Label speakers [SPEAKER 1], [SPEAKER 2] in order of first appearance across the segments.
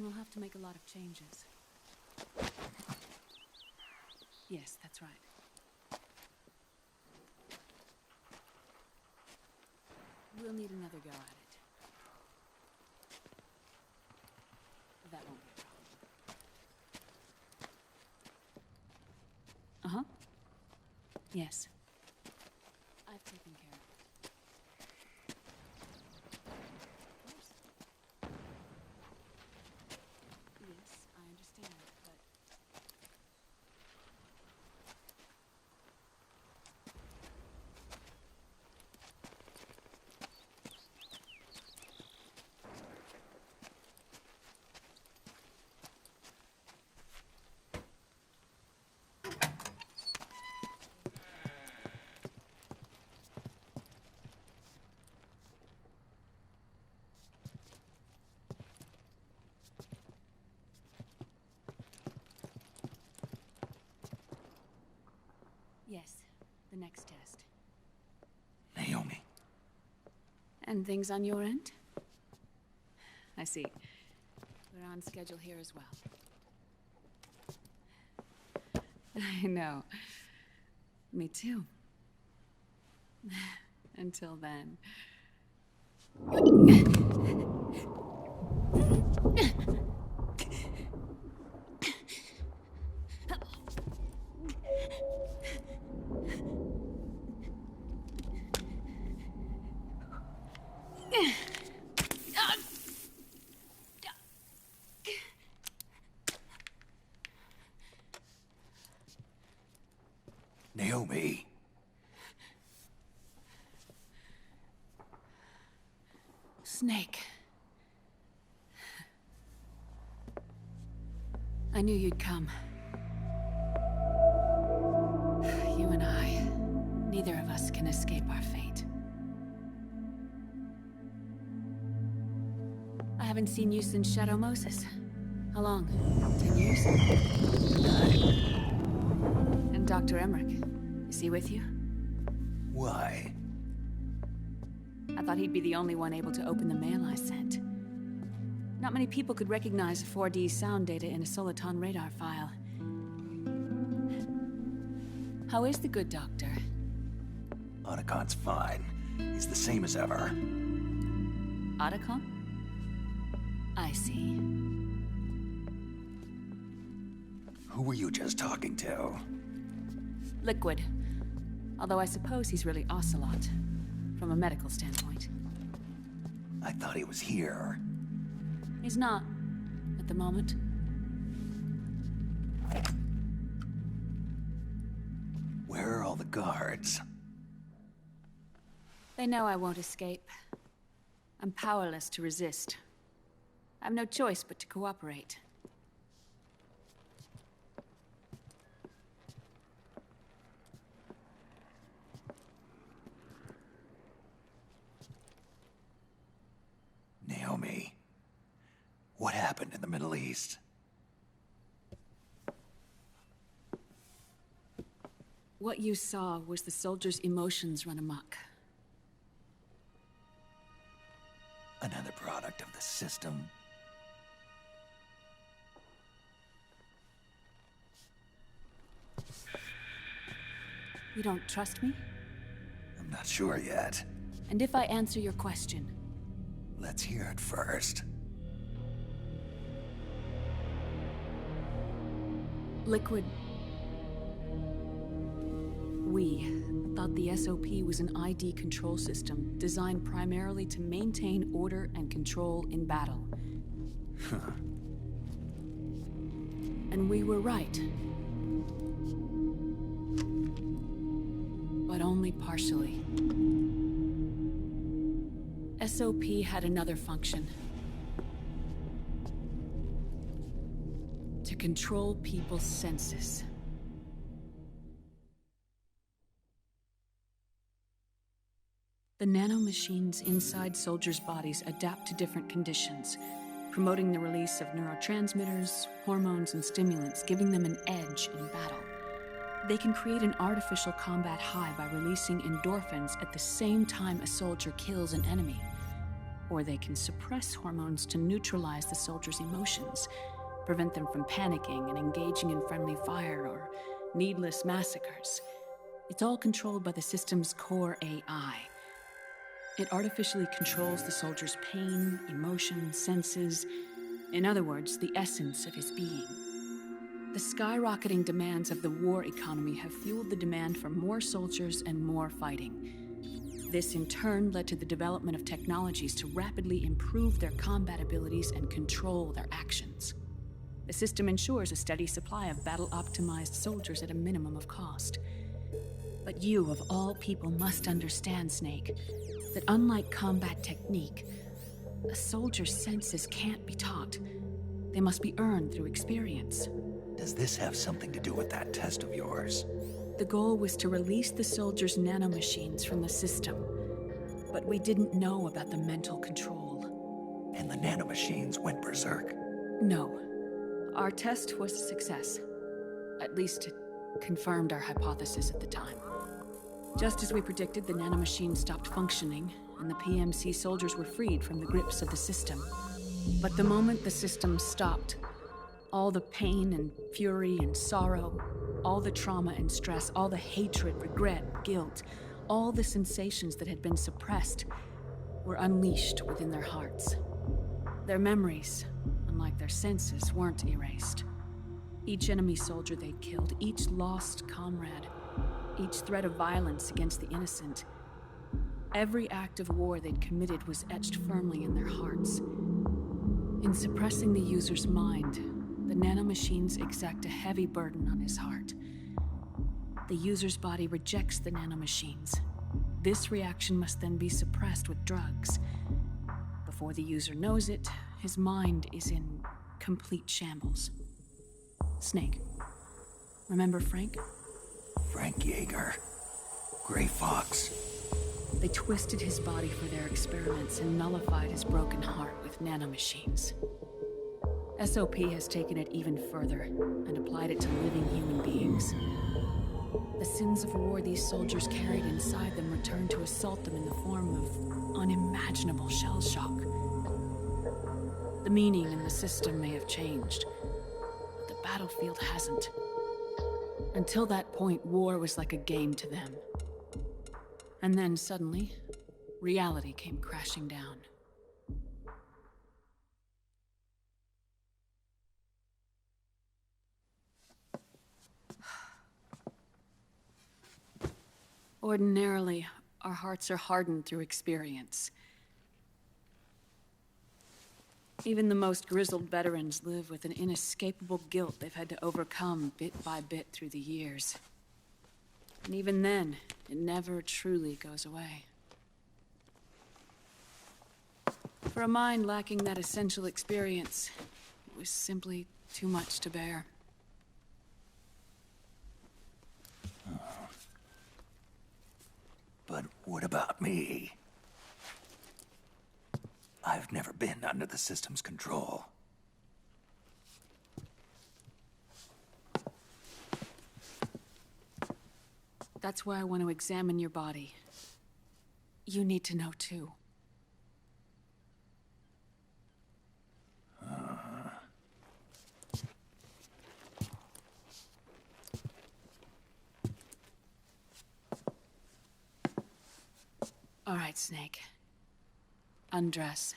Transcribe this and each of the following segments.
[SPEAKER 1] we'll have to make a lot of changes. Yes, that's right. We'll need another go at it. That won't be a problem. Uh-huh. Yes. I've taken care of it. Of course. Yes, I understand, but... Yes, the next test.
[SPEAKER 2] Naomi.
[SPEAKER 1] And things on your end? I see. We're on schedule here as well. I know. Me too. Until then.
[SPEAKER 2] Naomi.
[SPEAKER 1] Snake. I knew you'd come. You and I, neither of us can escape our fate. I haven't seen you since Shadow Moses. How long? 10 years?
[SPEAKER 2] 9.
[SPEAKER 1] And Dr. Emmerich, is he with you?
[SPEAKER 2] Why?
[SPEAKER 1] I thought he'd be the only one able to open the mail I sent. Not many people could recognize 4D sound data in a Soliton radar file. How is the good doctor?
[SPEAKER 2] Otacon's fine. He's the same as ever.
[SPEAKER 1] Otacon? I see.
[SPEAKER 2] Who were you just talking to?
[SPEAKER 1] Liquid. Although I suppose he's really Ocelot, from a medical standpoint.
[SPEAKER 2] I thought he was here.
[SPEAKER 1] He's not, at the moment.
[SPEAKER 2] Where are all the guards?
[SPEAKER 1] They know I won't escape. I'm powerless to resist. I have no choice but to cooperate.
[SPEAKER 2] Naomi. What happened in the Middle East?
[SPEAKER 1] What you saw was the soldiers' emotions run amok.
[SPEAKER 2] Another product of the system.
[SPEAKER 1] You don't trust me?
[SPEAKER 2] I'm not sure yet.
[SPEAKER 1] And if I answer your question?
[SPEAKER 2] Let's hear it first.
[SPEAKER 1] Liquid... We thought the SOP was an ID control system designed primarily to maintain order and control in battle. And we were right. But only partially. SOP had another function. To control people's senses. The nanomachines inside soldiers' bodies adapt to different conditions, promoting the release of neurotransmitters, hormones, and stimulants, giving them an edge in battle. They can create an artificial combat high by releasing endorphins at the same time a soldier kills an enemy. Or they can suppress hormones to neutralize the soldiers' emotions, prevent them from panicking and engaging in friendly fire or needless massacres. It's all controlled by the system's core AI. It artificially controls the soldier's pain, emotion, senses. In other words, the essence of his being. The skyrocketing demands of the war economy have fueled the demand for more soldiers and more fighting. This in turn led to the development of technologies to rapidly improve their combat abilities and control their actions. The system ensures a steady supply of battle-optimized soldiers at a minimum of cost. But you, of all people, must understand, Snake, that unlike combat technique, a soldier's senses can't be taught. They must be earned through experience.
[SPEAKER 2] Does this have something to do with that test of yours?
[SPEAKER 1] The goal was to release the soldiers' nanomachines from the system, but we didn't know about the mental control.
[SPEAKER 2] And the nanomachines went berserk?
[SPEAKER 1] No. Our test was a success. At least it confirmed our hypothesis at the time. Just as we predicted, the nanomachines stopped functioning, and the PMC soldiers were freed from the grips of the system. But the moment the system stopped, all the pain and fury and sorrow, all the trauma and stress, all the hatred, regret, guilt, all the sensations that had been suppressed were unleashed within their hearts. Their memories, unlike their senses, weren't erased. Each enemy soldier they'd killed, each lost comrade, each threat of violence against the innocent, every act of war they'd committed was etched firmly in their hearts. In suppressing the user's mind, the nanomachines exact a heavy burden on his heart. The user's body rejects the nanomachines. This reaction must then be suppressed with drugs. Before the user knows it, his mind is in complete shambles. Snake, remember Frank?
[SPEAKER 2] Frank Yeager. Gray Fox.
[SPEAKER 1] They twisted his body for their experiments and nullified his broken heart with nanomachines. SOP has taken it even further and applied it to living human beings. The sins of war these soldiers carried inside them returned to assault them in the form of unimaginable shell shock. The meaning in the system may have changed, but the battlefield hasn't. Until that point, war was like a game to them. And then suddenly, reality came crashing down. Ordinarily, our hearts are hardened through experience. Even the most grizzled veterans live with an inescapable guilt they've had to overcome bit by bit through the years. And even then, it never truly goes away. For a mind lacking that essential experience, it was simply too much to bear.
[SPEAKER 2] But what about me? I've never been under the system's control.
[SPEAKER 1] That's why I want to examine your body. You need to know too. All right, Snake. Undress.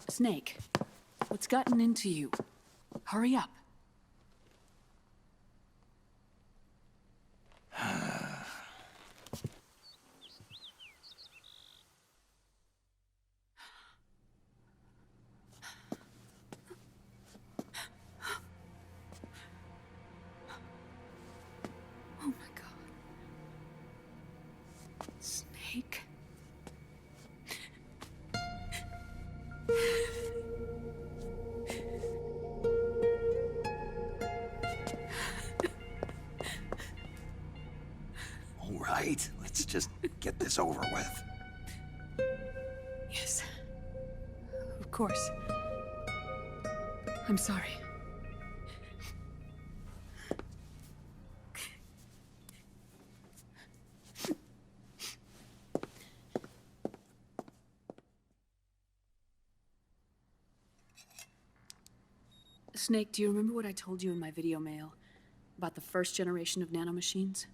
[SPEAKER 1] Snake, what's gotten into you? Hurry up. Oh my God. Snake.
[SPEAKER 2] All right, let's just get this over with.
[SPEAKER 1] Yes. Of course. I'm sorry. Snake, do you remember what I told you in my video mail about the first generation of nanomachines?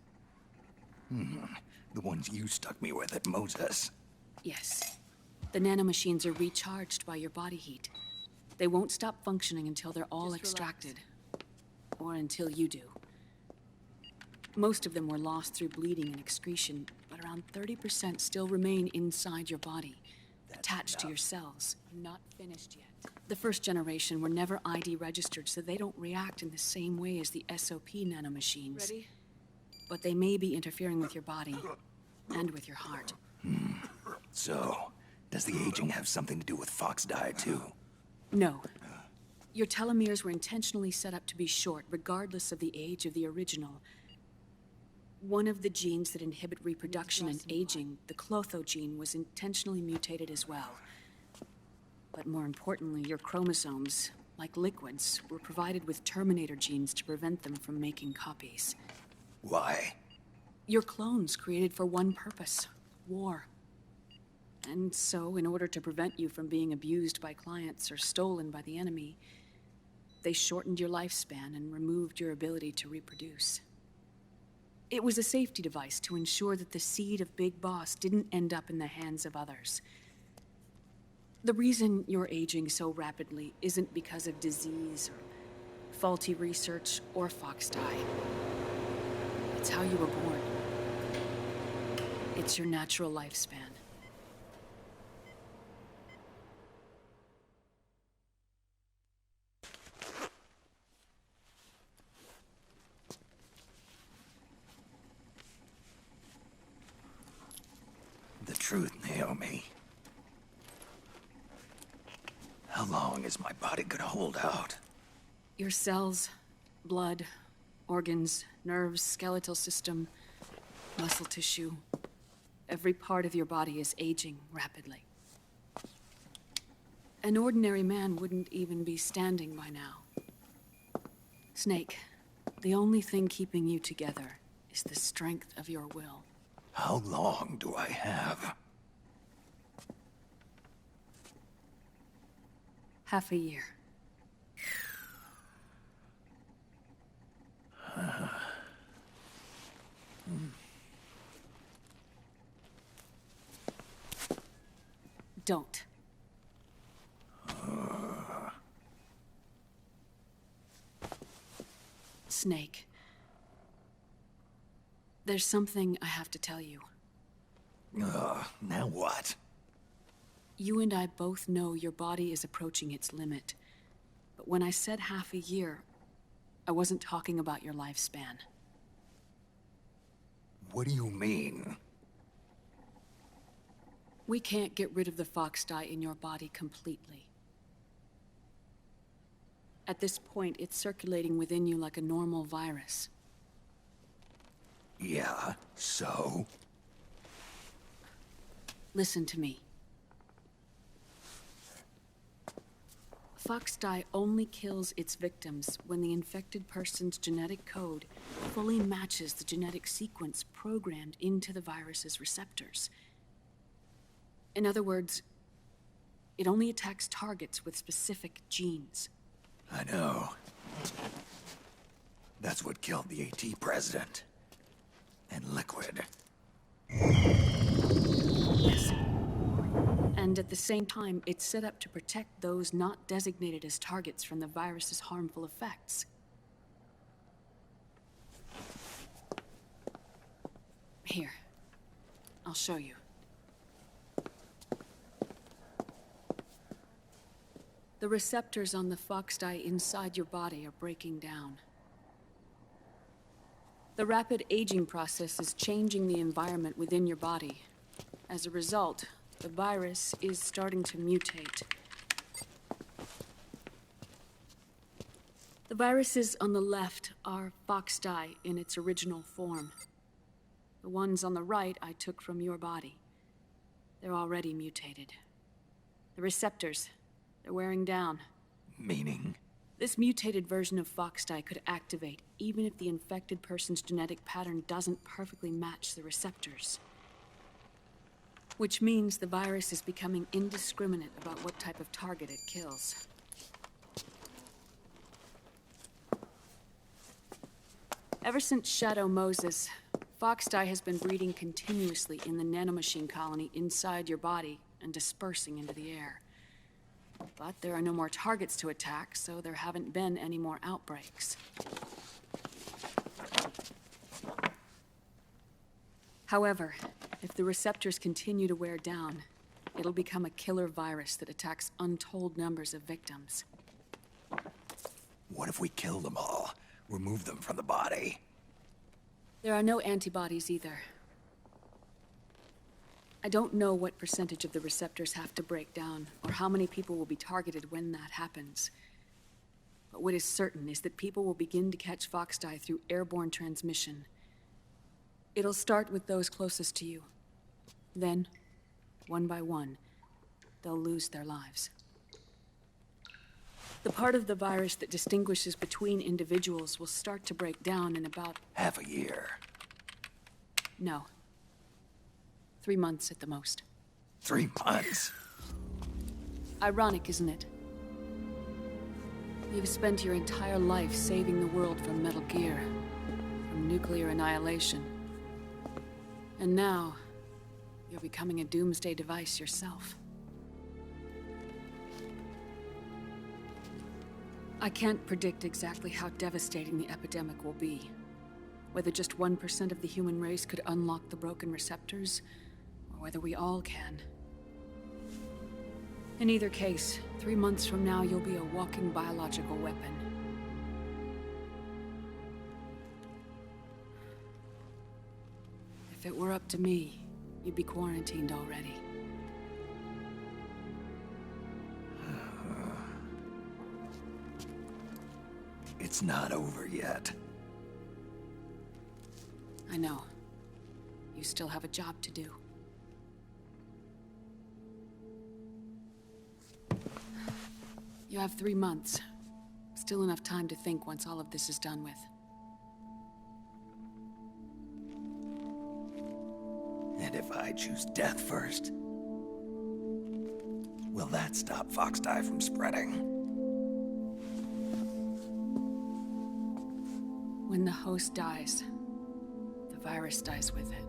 [SPEAKER 2] The ones you stuck me with at Moses.
[SPEAKER 1] Yes. The nanomachines are recharged by your body heat. They won't stop functioning until they're all extracted. Or until you do. Most of them were lost through bleeding and excretion, but around 30% still remain inside your body, attached to your cells. I'm not finished yet. The first generation were never ID registered, so they don't react in the same way as the SOP nanomachines. Ready? But they may be interfering with your body, and with your heart.
[SPEAKER 2] So, does the aging have something to do with Fox die too?
[SPEAKER 1] No. Your telomeres were intentionally set up to be short, regardless of the age of the original. One of the genes that inhibit reproduction and aging, the Clotho gene, was intentionally mutated as well. But more importantly, your chromosomes, like liquids, were provided with terminator genes to prevent them from making copies.
[SPEAKER 2] Why?
[SPEAKER 1] Your clones created for one purpose: war. And so, in order to prevent you from being abused by clients or stolen by the enemy, they shortened your lifespan and removed your ability to reproduce. It was a safety device to ensure that the seed of Big Boss didn't end up in the hands of others. The reason you're aging so rapidly isn't because of disease or faulty research or Fox die. It's how you were born. It's your natural lifespan.
[SPEAKER 2] The truth, Naomi. How long is my body gonna hold out?
[SPEAKER 1] Your cells, blood, organs, nerves, skeletal system, muscle tissue. Every part of your body is aging rapidly. An ordinary man wouldn't even be standing by now. Snake, the only thing keeping you together is the strength of your will.
[SPEAKER 2] How long do I have?
[SPEAKER 1] Half a year. Don't. Snake. There's something I have to tell you.
[SPEAKER 2] Now what?
[SPEAKER 1] You and I both know your body is approaching its limit. But when I said half a year, I wasn't talking about your lifespan.
[SPEAKER 2] What do you mean?
[SPEAKER 1] We can't get rid of the Fox die in your body completely. At this point, it's circulating within you like a normal virus.
[SPEAKER 2] Yeah, so?
[SPEAKER 1] Listen to me. Fox die only kills its victims when the infected person's genetic code fully matches the genetic sequence programmed into the virus's receptors. In other words, it only attacks targets with specific genes.
[SPEAKER 2] I know. That's what killed the AT president. And Liquid.
[SPEAKER 1] Yes. And at the same time, it's set up to protect those not designated as targets from the virus's harmful effects. Here, I'll show you. The receptors on the Fox die inside your body are breaking down. The rapid aging process is changing the environment within your body. As a result, the virus is starting to mutate. The viruses on the left are Fox die in its original form. The ones on the right I took from your body. They're already mutated. The receptors, they're wearing down.
[SPEAKER 2] Meaning?
[SPEAKER 1] This mutated version of Fox die could activate even if the infected person's genetic pattern doesn't perfectly match the receptors. Which means the virus is becoming indiscriminate about what type of target it kills. Ever since Shadow Moses, Foxdie has been breeding continuously in the nanomachine colony inside your body and dispersing into the air. But there are no more targets to attack, so there haven't been any more outbreaks. However, if the receptors continue to wear down, it'll become a killer virus that attacks untold numbers of victims.
[SPEAKER 2] What if we kill them all? Remove them from the body?
[SPEAKER 1] There are no antibodies either. I don't know what percentage of the receptors have to break down, or how many people will be targeted when that happens. But what is certain is that people will begin to catch Foxdie through airborne transmission. It'll start with those closest to you. Then, one by one, they'll lose their lives. The part of the virus that distinguishes between individuals will start to break down in about...
[SPEAKER 2] Half a year.
[SPEAKER 1] No. 3 months at the most.
[SPEAKER 2] 3 months?
[SPEAKER 1] Ironic, isn't it? You've spent your entire life saving the world from Metal Gear, from nuclear annihilation. And now, you're becoming a doomsday device yourself. I can't predict exactly how devastating the epidemic will be. Whether just 1% of the human race could unlock the broken receptors, or whether we all can. In either case, 3 months from now, you'll be a walking biological weapon. If it were up to me, you'd be quarantined already.
[SPEAKER 2] It's not over yet.
[SPEAKER 1] I know. You still have a job to do. You have 3 months. Still enough time to think once all of this is done with.
[SPEAKER 2] And if I choose death first, will that stop Foxdie from spreading?
[SPEAKER 1] When the host dies, the virus dies with it.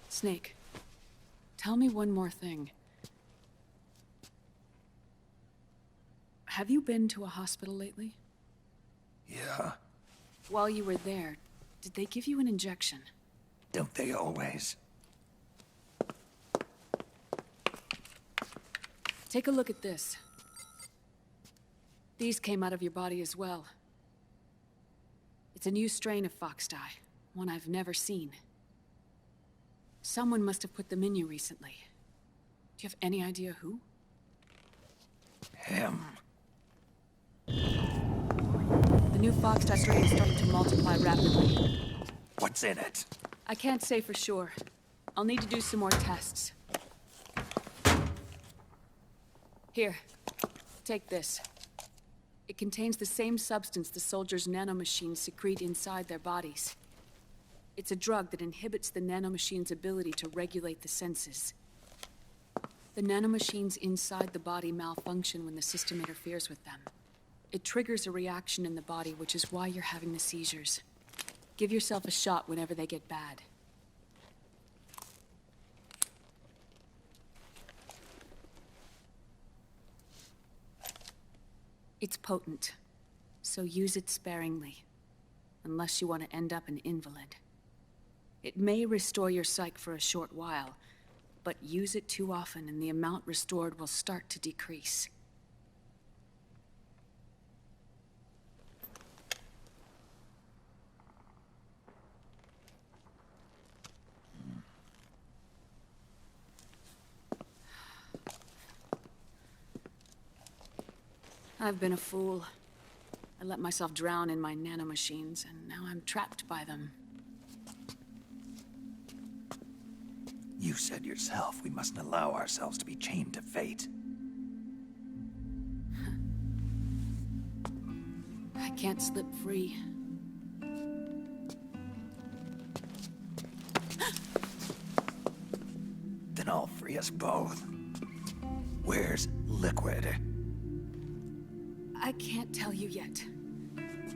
[SPEAKER 1] Snake, tell me one more thing. Have you been to a hospital lately?
[SPEAKER 2] Yeah.
[SPEAKER 1] While you were there, did they give you an injection?
[SPEAKER 2] Don't they always?
[SPEAKER 1] Take a look at this. These came out of your body as well. It's a new strain of Foxdie, one I've never seen. Someone must have put them in you recently. Do you have any idea who?
[SPEAKER 2] Him.
[SPEAKER 1] The new Foxdie strain is starting to multiply rapidly.
[SPEAKER 2] What's in it?
[SPEAKER 1] I can't say for sure. I'll need to do some more tests. Here, take this. It contains the same substance the soldiers' nanomachines secrete inside their bodies. It's a drug that inhibits the nanomachine's ability to regulate the senses. The nanomachines inside the body malfunction when the system interferes with them. It triggers a reaction in the body, which is why you're having the seizures. Give yourself a shot whenever they get bad. It's potent, so use it sparingly, unless you want to end up an invalid. It may restore your psyche for a short while, but use it too often and the amount restored will start to decrease. I've been a fool. I let myself drown in my nanomachines, and now I'm trapped by them.
[SPEAKER 2] You said yourself we mustn't allow ourselves to be chained to fate.
[SPEAKER 1] I can't slip free.
[SPEAKER 2] Then I'll free us both. Where's Liquid?
[SPEAKER 1] I can't tell you yet.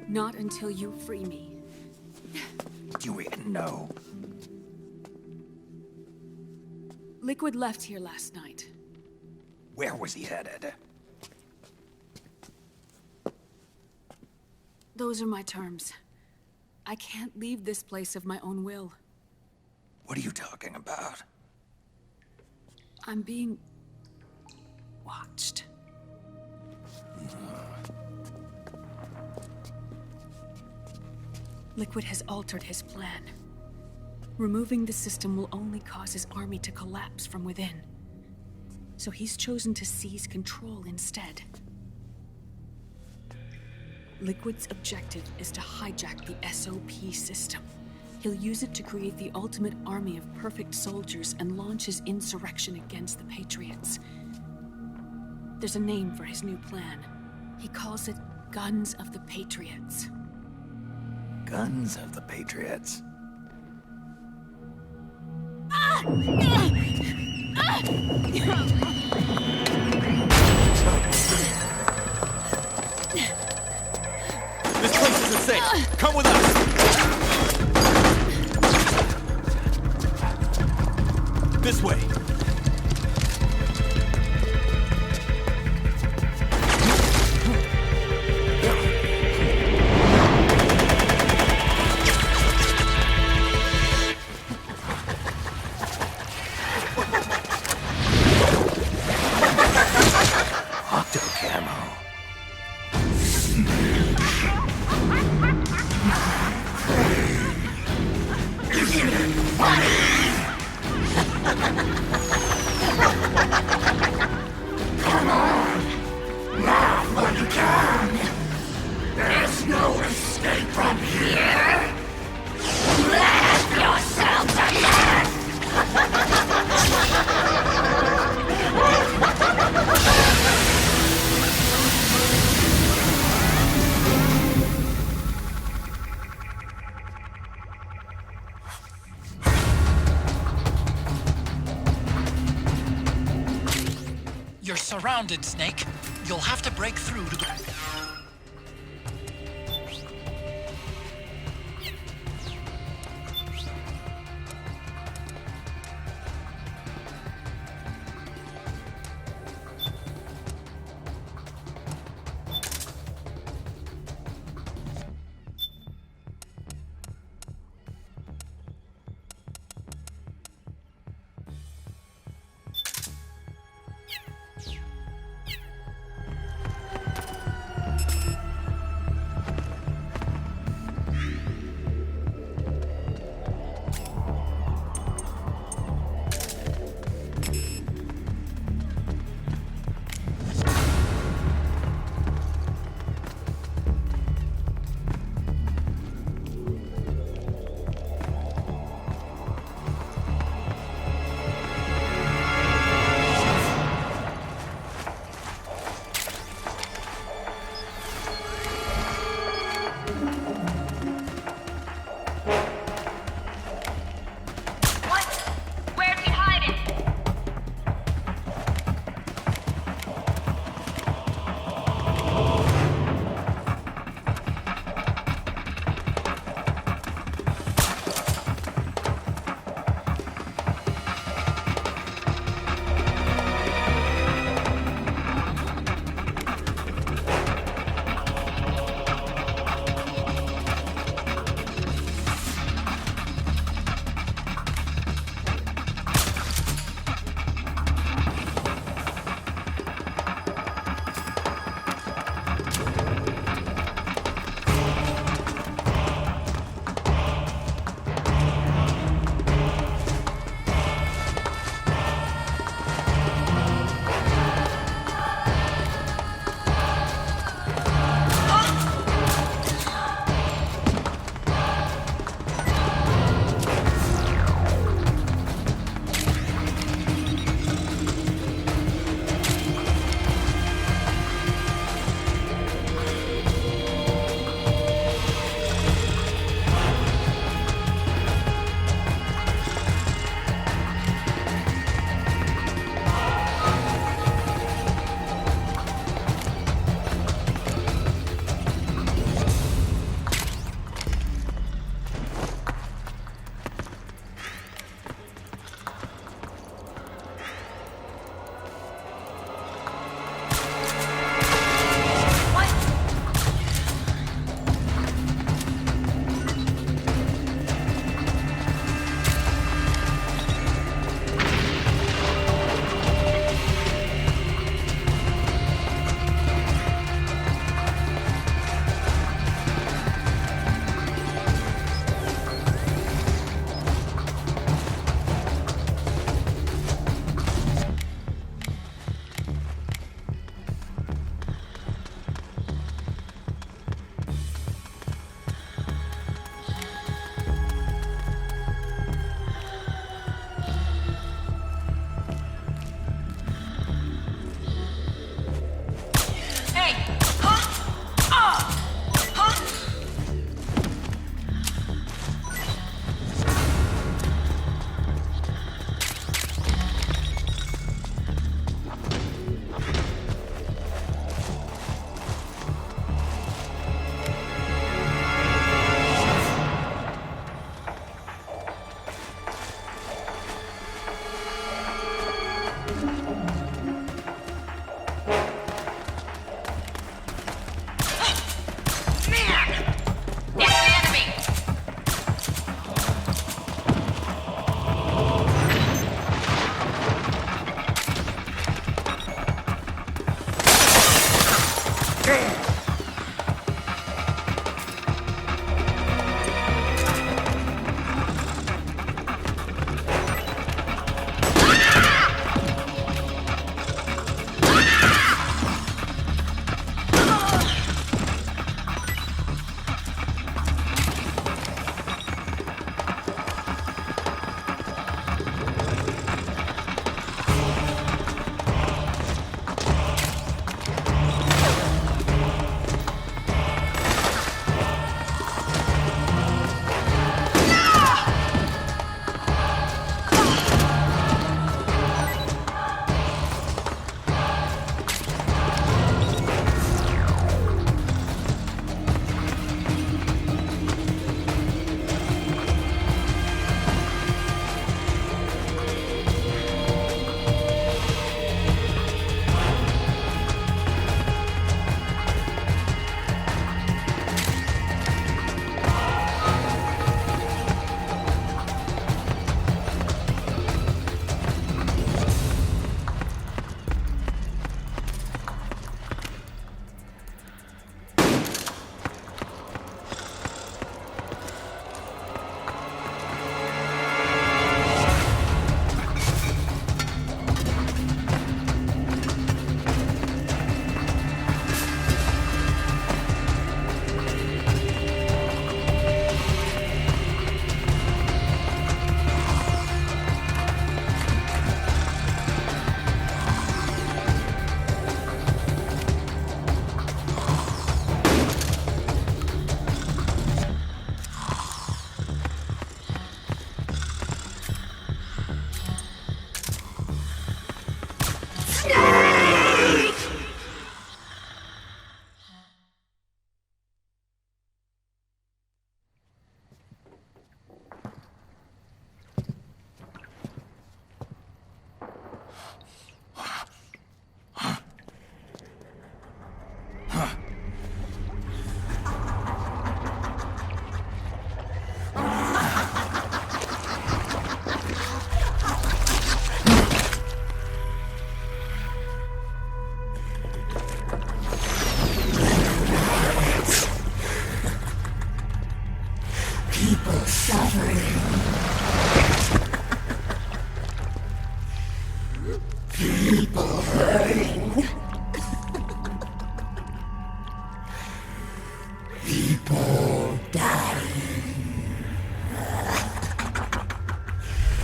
[SPEAKER 1] Not until you free me.
[SPEAKER 2] Do you even know?
[SPEAKER 1] Liquid left here last night.
[SPEAKER 2] Where was he headed?
[SPEAKER 1] Those are my terms. I can't leave this place of my own will.
[SPEAKER 2] What are you talking about?
[SPEAKER 1] I'm being... watched. Liquid has altered his plan. Removing the system will only cause his army to collapse from within. So he's chosen to seize control instead. Liquid's objective is to hijack the SOP system. He'll use it to create the ultimate army of perfect soldiers and launch his insurrection against the Patriots. There's a name for his new plan. He calls it Guns of the Patriots.
[SPEAKER 2] Guns of the Patriots.
[SPEAKER 3] This place isn't safe. Come with us. This way.
[SPEAKER 2] Octo camo.
[SPEAKER 4] You're surrounded, Snake. You'll have to break through to the...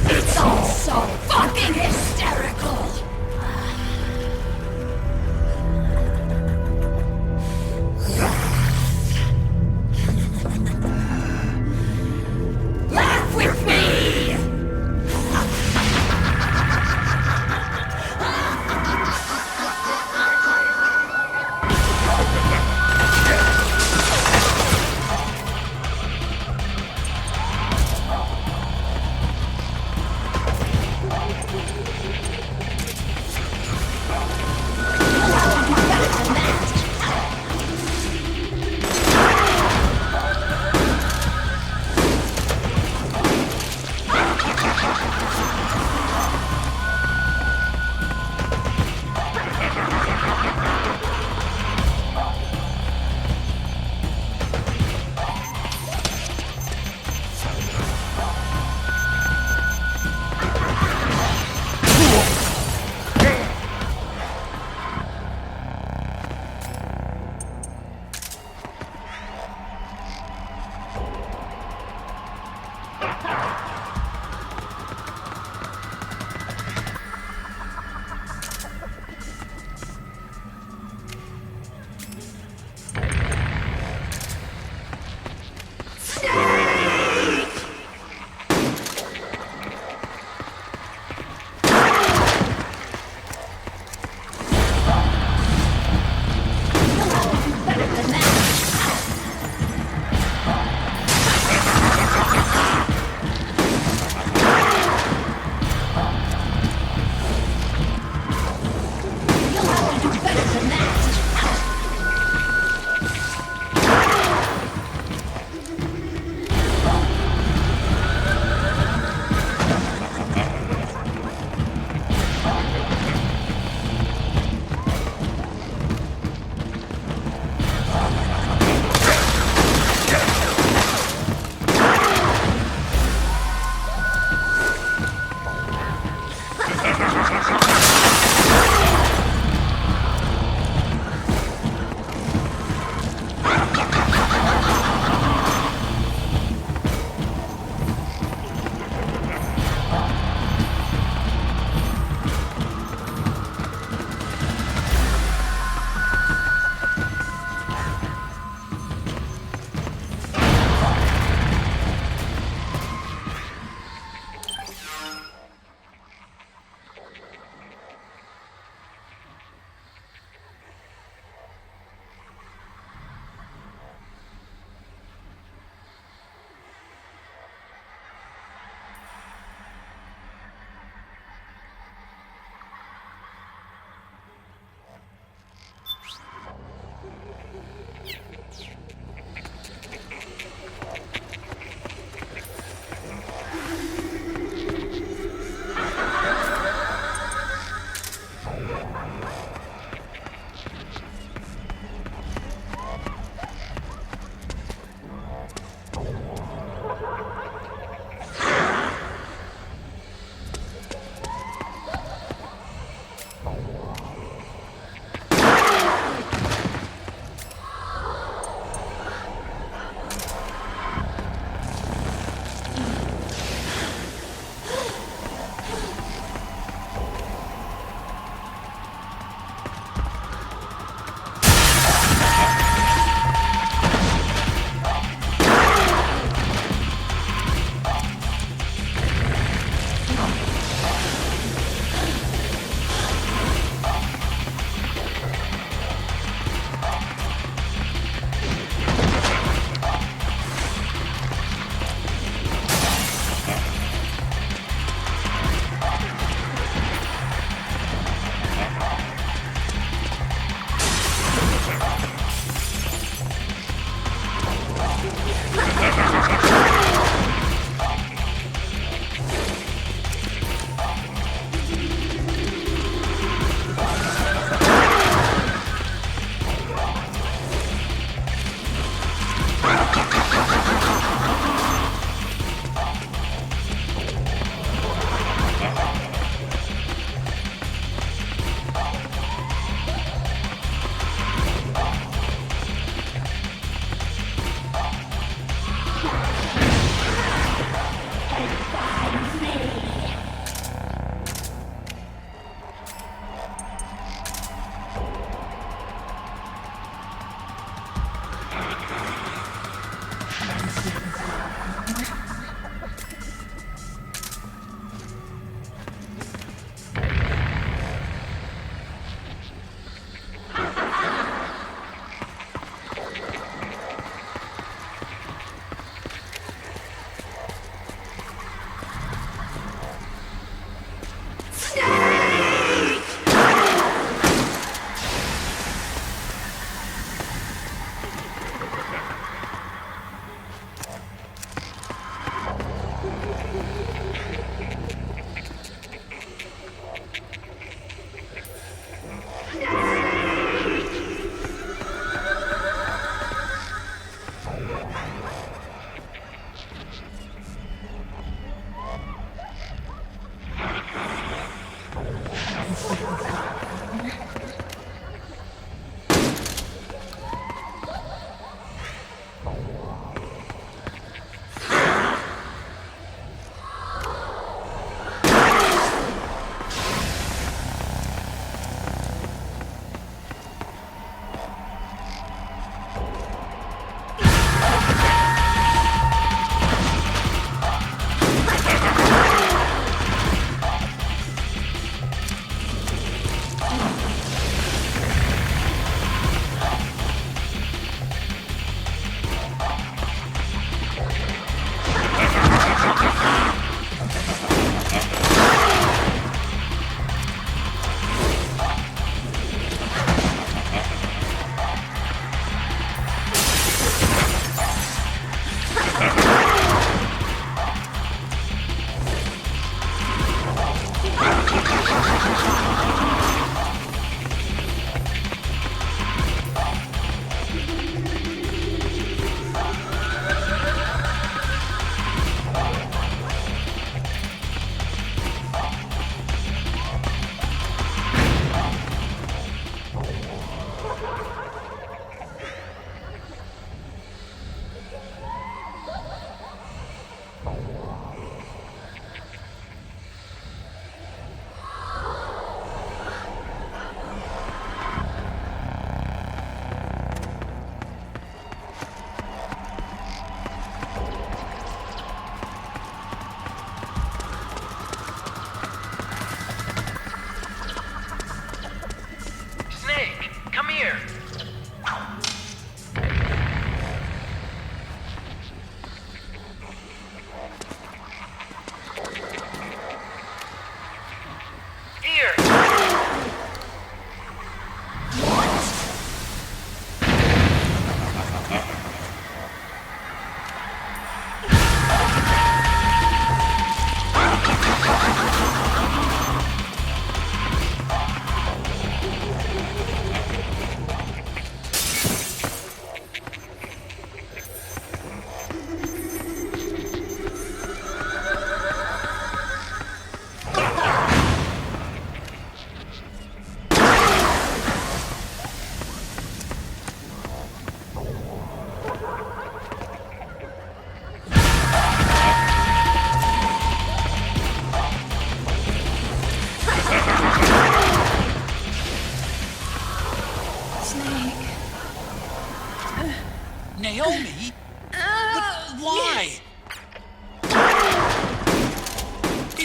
[SPEAKER 5] It's all so fucking hysterical! Laugh with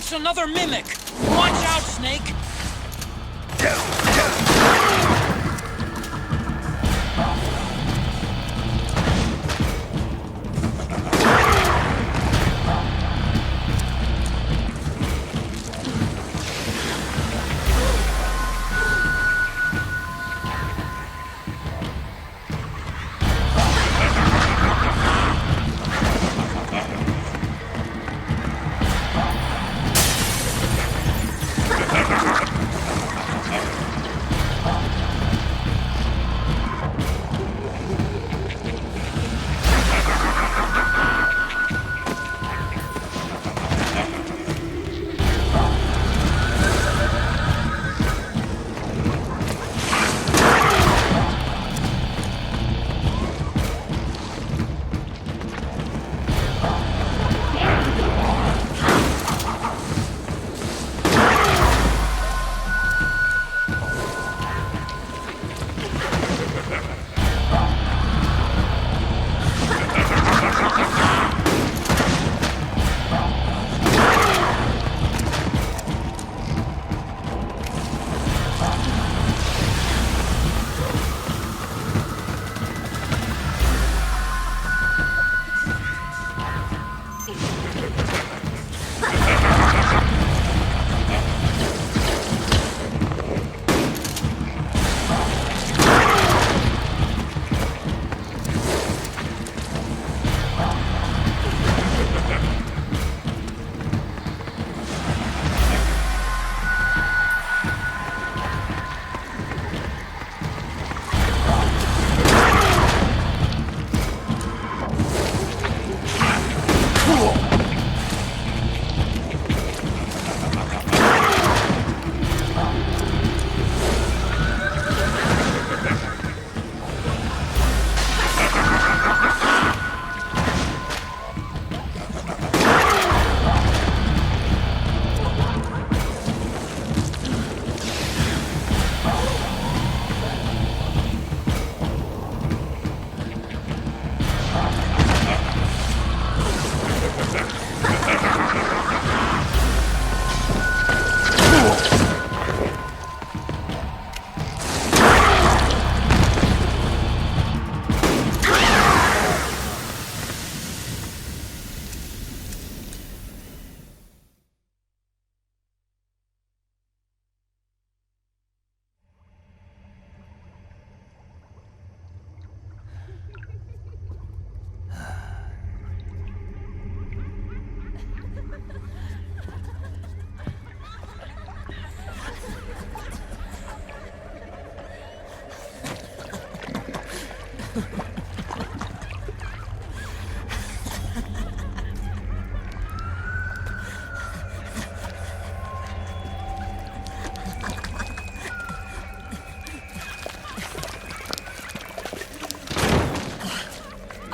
[SPEAKER 4] It's another mimic! Watch out, Snake!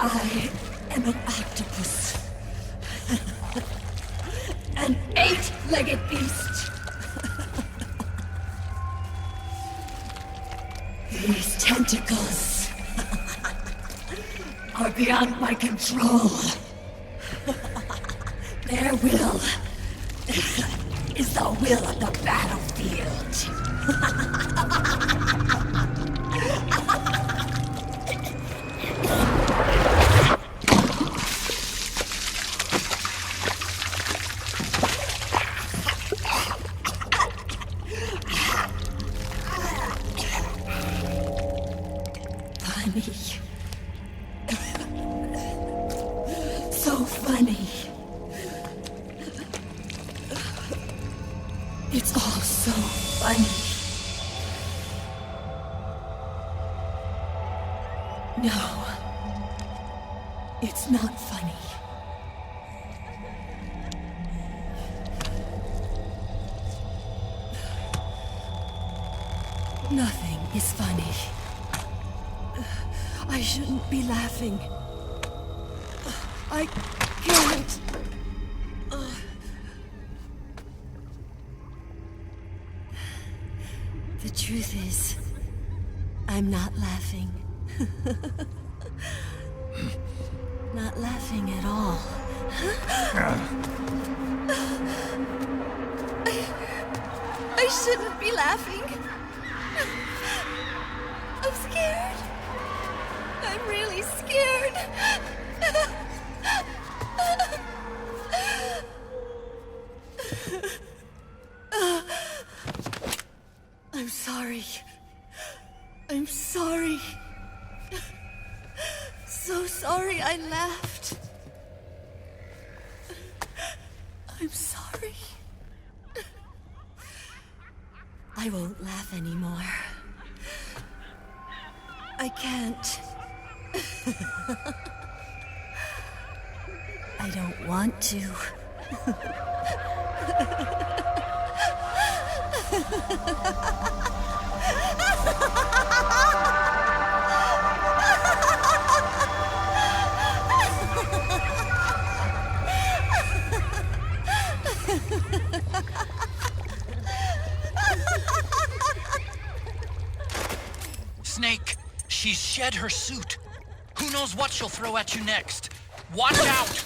[SPEAKER 5] I am an octopus. An 8-legged beast. These tentacles are beyond my control. Their will is the will of the battlefield. Funny. So funny. It's all so funny. No. It's not funny. Nothing is funny. I shouldn't be laughing. I can't. The truth is, I'm not laughing. Not laughing at all. shouldn't be laughing. I'm scared. I'm really scared. I'm sorry. I'm sorry. So sorry I laughed. I'm sorry. I won't laugh anymore. I can't. I don't want to.
[SPEAKER 4] Snake, she's shed her suit. Who knows what she'll throw at you next? Watch out!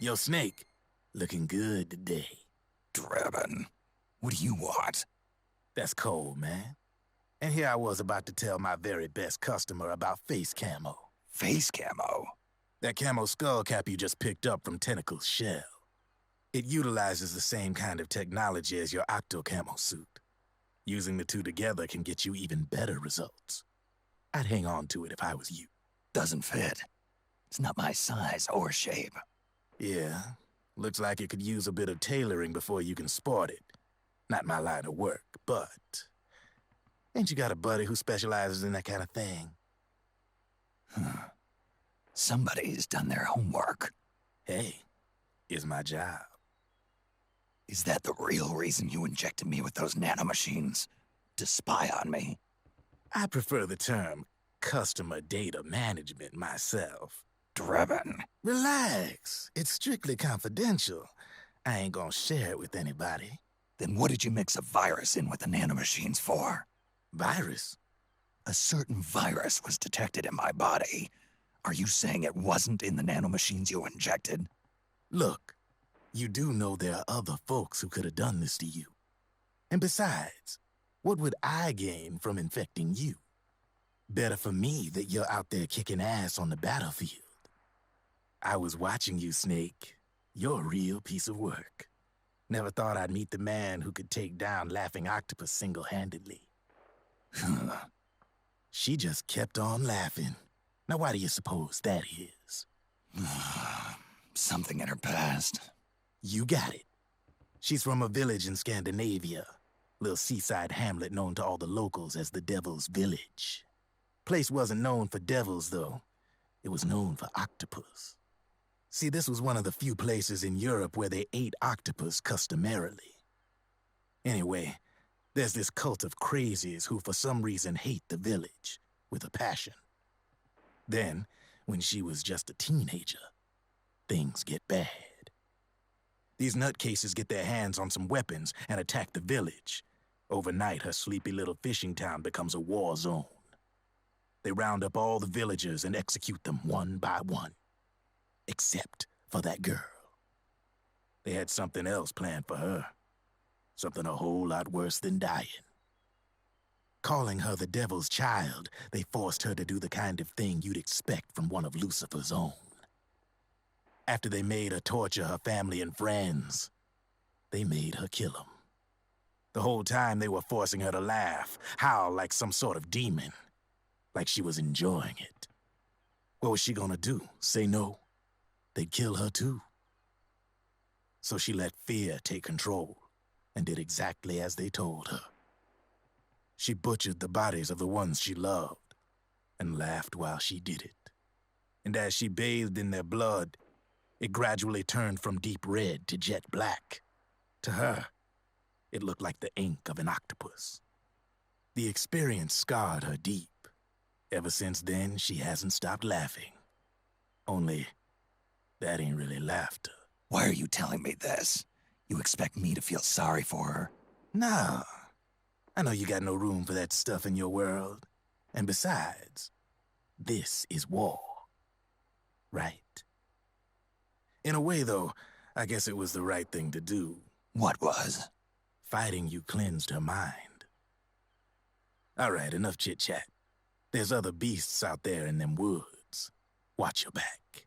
[SPEAKER 6] Yo, Snake, looking good today.
[SPEAKER 2] Drebin, what do you want?
[SPEAKER 6] That's cold, man. And here I was about to tell my very best customer about face camo.
[SPEAKER 2] Face camo?
[SPEAKER 6] That camo skull cap you just picked up from Tentacle's shell. It utilizes the same kind of technology as your Octo camo suit. Using the two together can get you even better results. I'd hang on to it if I was you.
[SPEAKER 2] Doesn't fit. It's not my size or shape.
[SPEAKER 6] Yeah, looks like it could use a bit of tailoring before you can sport it. Not my line of work, but... Ain't you got a buddy who specializes in that kind of thing?
[SPEAKER 2] Somebody's done their homework.
[SPEAKER 6] Hey, it's my job.
[SPEAKER 2] Is that the real reason you injected me with those nanomachines? To spy on me?
[SPEAKER 6] I prefer the term customer data management myself.
[SPEAKER 2] Drebin.
[SPEAKER 6] Relax. It's strictly confidential. I ain't gonna share it with anybody.
[SPEAKER 2] Then what did you mix a virus in with the nanomachines for?
[SPEAKER 6] Virus?
[SPEAKER 2] A certain virus was detected in my body. Are you saying it wasn't in the nanomachines you injected?
[SPEAKER 6] Look, you do know there are other folks who could have done this to you. And besides, what would I gain from infecting you? Better for me that you're out there kicking ass on the battlefield. I was watching you, Snake. You're a real piece of work. Never thought I'd meet the man who could take down Laughing Octopus single-handedly. She just kept on laughing. Now why do you suppose that is?
[SPEAKER 2] Something in her past.
[SPEAKER 6] You got it. She's from a village in Scandinavia. Little seaside hamlet known to all the locals as the Devil's Village. Place wasn't known for devils, though. It was known for octopus. See, this was one of the few places in Europe where they ate octopus customarily. Anyway, there's this cult of crazies who for some reason hate the village with a passion. Then, when she was just a teenager, things get bad. These nutcases get their hands on some weapons and attack the village. Overnight, her sleepy little fishing town becomes a war zone. They round up all the villagers and execute them one by one. Except for that girl. They had something else planned for her. Something a whole lot worse than dying. Calling her the Devil's Child, they forced her to do the kind of thing you'd expect from one of Lucifer's own. After they made her torture her family and friends, they made her kill them. The whole time they were forcing her to laugh, howl like some sort of demon. Like she was enjoying it. What was she gonna do? Say no? They'd kill her too. So she let fear take control and did exactly as they told her. She butchered the bodies of the ones she loved and laughed while she did it. And as she bathed in their blood, it gradually turned from deep red to jet black. To her, it looked like the ink of an octopus. The experience scarred her deep. Ever since then, she hasn't stopped laughing. Only, that ain't really laughter.
[SPEAKER 2] Why are you telling me this? You expect me to feel sorry for her?
[SPEAKER 6] Nah. I know you got no room for that stuff in your world. And besides, this is war. Right? In a way, though, I guess it was the right thing to do.
[SPEAKER 2] What was?
[SPEAKER 6] Fighting you cleansed her mind. All right, enough chit-chat. There's other beasts out there in them woods. Watch your back.